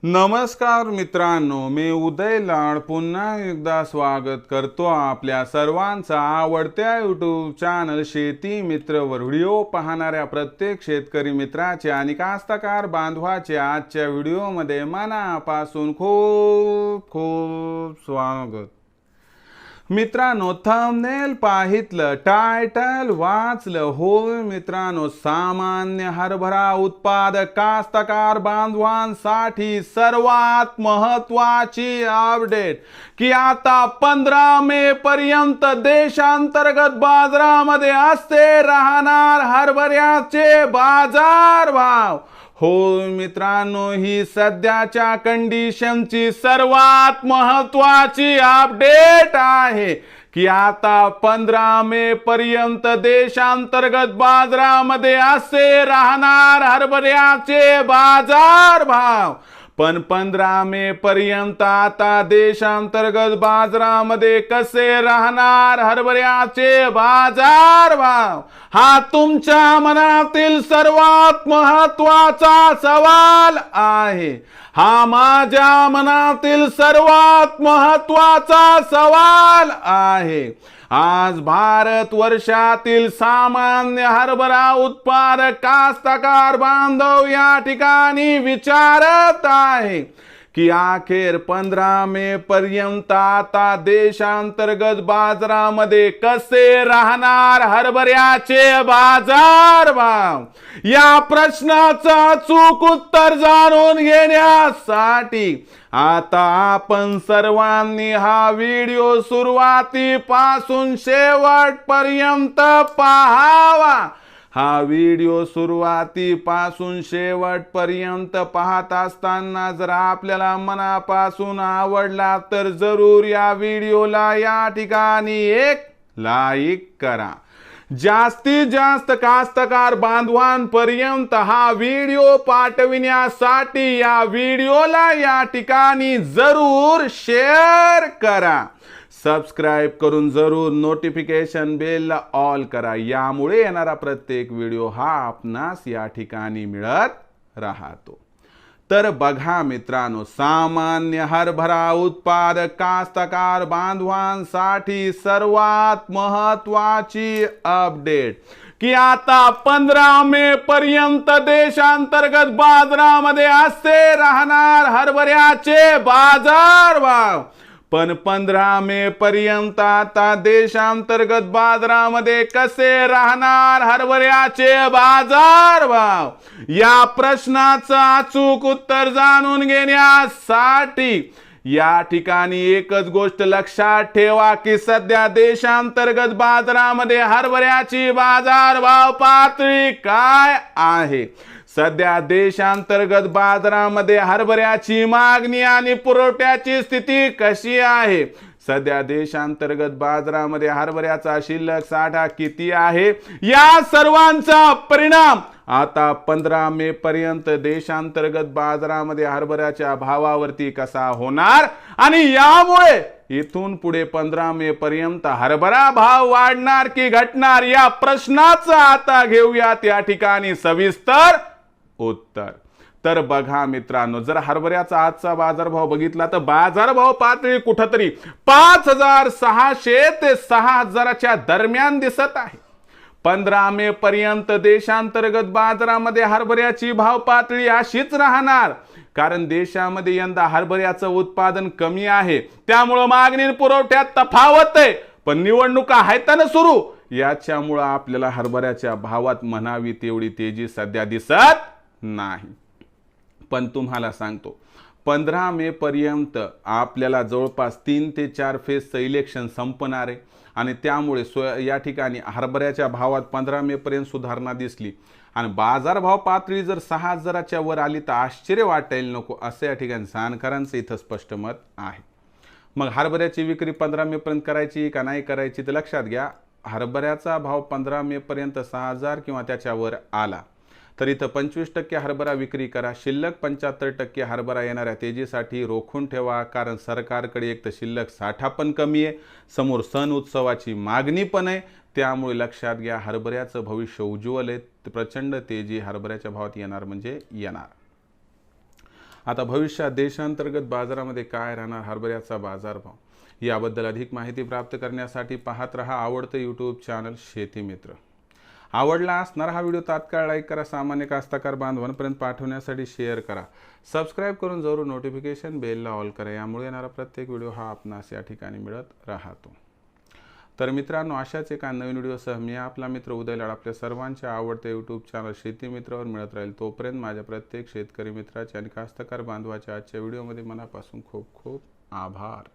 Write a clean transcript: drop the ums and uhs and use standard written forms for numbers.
नमस्कार मित्रांनो, मी उदय लाड पुन्हा एकदा स्वागत करतो आपल्या सर्वांचा आवडत्या यूट्यूब चॅनल शेती मित्रवर व्हिडिओ पाहणाऱ्या प्रत्येक शेतकरी मित्राचे आणि कास्तकार बांधवाचे आजच्या व्हिडिओमध्ये मनापासून खूप खूप स्वागत। मित्रांनो, थंबनेल पाहितलं, टायटल वाचलं, होय मित्रांनो, सामान्य हरभरा उत्पादक कास्तकार बांधवांसाठी सर्वात महत्त्वाची अपडेट की आता 15 मे पर्यंत देशांतर्गत बाजारामध्ये असते राहणार हरभऱ्याचे बाजार भाव। हो मित्रांनो, ही सध्याच्या कंडिशनची सर्वात महत्त्वाची अपडेट आहे की आता 15 मे पर्यंत देशांतर्गत बाजारामध्ये असे राहणार हरभऱ्याचे बाजार भाव। पण 15 मे पर्यंत आता देशांतर्गत बाजारामध्ये कसे राहणार हरभऱ्याचे बाजार भाव, हा तुमच्या मनातील सर्वात महत्त्वाचा सवाल आहे। हा माझ्या मनातील सर्वात महत्त्वाचा सवाल आहे। आज भारत वर्षातील सामान्य हरभरा उत्पादक कास्तकार बांधव या ठिकाणी विचारत आहे की अखेर 15 मे पर्यंत आता देशांतर्गत बाजारामध्ये कसे राहणार हरभऱ्याचे बाजार भाव। या प्रश्नाचं अचूक उत्तर जाणून घेण्यासाठी आता आपण सर्वांनी हा व्हिडिओ सुरुवातीपासून शेवटपर्यंत पाहावा। हा व्हिडिओ सुरुवातीपासून शेवटपर्यंत पाहत असताना जर आपल्याला मनापासून आवडला तर जरूर या व्हिडिओला या ठिकाणी एक लाईक करा। जास्तीत जास्त कास्तकार बांधवांपर्यंत हा व्हिडिओ पाठविण्यासाठी या व्हिडिओला या ठिकाणी जरूर शेअर करा। सबस्क्राइब करून जरूर नोटिफिकेशन बेलला ऑल करा, यामुळे येणारा प्रत्येक व्हिडिओ हा आपणास या ठिकाणी मिळत राहतो। तर बघा मित्रांनो, सामान्य हरभरा उत्पादक कास्तकार बांधवांसाठी सर्वात महत्त्वाची अपडेट की आता 15 मे पर्यंत देशांतर्गत बाजारामध्ये असे राहणार हरभऱ्याचे बाजार भाव। पण 15 मे पर्यंत आता देशांतर्गत बाजारामध्ये कसे राहणार हरभऱ्याचे बाजार भाव, या प्रश्नाचं अचूक उत्तर जाणून घेण्यासाठी या ठिकाणी एकच गोष्ट लक्षात ठेवा की सध्या देशांतर्गत बाजारामध्ये हरभऱ्याची बाजार भाव पातळी काय आहे। सध्या देशांतर्गत बाजारामध्ये हरभऱ्याची मागणी आणि पुरवठ्याची स्थिती कशी आहे। सध्या देशांतर्गत बाजारामध्ये हरभऱ्याचा शिल्लक साठा किती आहे, या सर्वांचा परिणाम आता 15 मे पर्यंत देशांतर्गत बाजारामध्ये हरभऱ्याच्या भावावरती कसा होणार आणि यामुळे इथून पुढे 15 मे पर्यंत हरभरा भाव वाढणार की घटणार, या प्रश्नाचं आता घेऊयात या ठिकाणी सविस्तर उत्तर। तर बघा मित्रांनो, जर हरभऱ्याचा आजचा बाजारभाव बघितला तर बाजारभाव पातळी कुठेतरी 5600 ते 6000च्या दरम्यान दिसत आहे। 15 मे पर्यंत देशांतर्गत बाजारामध्ये हरभऱ्याची भाव पातळी अशीच राहणार, कारण देशामध्ये यंदा हरभऱ्याचं उत्पादन कमी आहे, त्यामुळे मागणी पुरवठ्यात तफावत आहे। पण निवडणुका आहेत ना सुरू, याच्यामुळे आपल्याला हरभऱ्याच्या भावात म्हणावी तेवढी तेजी सध्या दिसत नाही। पण तुम्हाला सांगतो, 15 मे पर्यंत आपल्याला जवळपास 3 ते 4 फेजचं इलेक्शन संपणार आहे आणि त्यामुळे या ठिकाणी हरभऱ्याच्या भावात 15 मे पर्यंत सुधारणा दिसली आणि बाजारभाव पातळी जर 6000च्या वर आली तर आश्चर्य वाटायला नको, असं या ठिकाणी जाणकारांचं इथं स्पष्ट मत आहे। मग हरभऱ्याची विक्री 15 मे पर्यंत करायची का नाही करायची, तर लक्षात घ्या, हरभऱ्याचा भाव 15 मे पर्यंत 6000 किंवा त्याच्यावर आला तर इथं 25% हरभरा विक्री करा। शिल्लक 75% हरभरा येणाऱ्या तेजीसाठी रोखून ठेवा, कारण सरकारकडे एक तर शिल्लक साठा पण कमी आहे, समोर सण उत्सवाची मागणी पण आहे, त्यामुळे लक्षात घ्या हरभऱ्याचं भविष्य उज्ज्वल आहे। प्रचंड तेजी हरभऱ्याच्या भावात येणार म्हणजे येणार। आता भविष्यात देशांतर्गत बाजारामध्ये काय राहणार हरभऱ्याचा बाजारभाव याबद्दल अधिक माहिती प्राप्त करण्यासाठी पाहत रहा आवडतं यूट्यूब चॅनल शेती मित्र। आवडला असणार हा व्हिडिओ तात्काळ लाईक करा, सामान्य कास्तकार बांधवांपर्यंत पाठवण्यासाठी शेअर करा, सबस्क्राईब करून जरूर नोटिफिकेशन बेलला ऑल करा, यामुळे येणारा प्रत्येक व्हिडिओ हा आपणास या ठिकाणी मिळत राहतो। तर मित्रांनो, अशाच एका नवीन व्हिडिओसह मी आपला मित्र उदय लाड आपल्या सर्वांच्या आवडते यूट्यूब चॅनल शेती मित्रावर मिळत राहील। तोपर्यंत माझ्या प्रत्येक शेतकरी मित्राचे आणि कास्तकार बांधवाच्या आजच्या व्हिडिओमध्ये मनापासून खूप खूप आभार।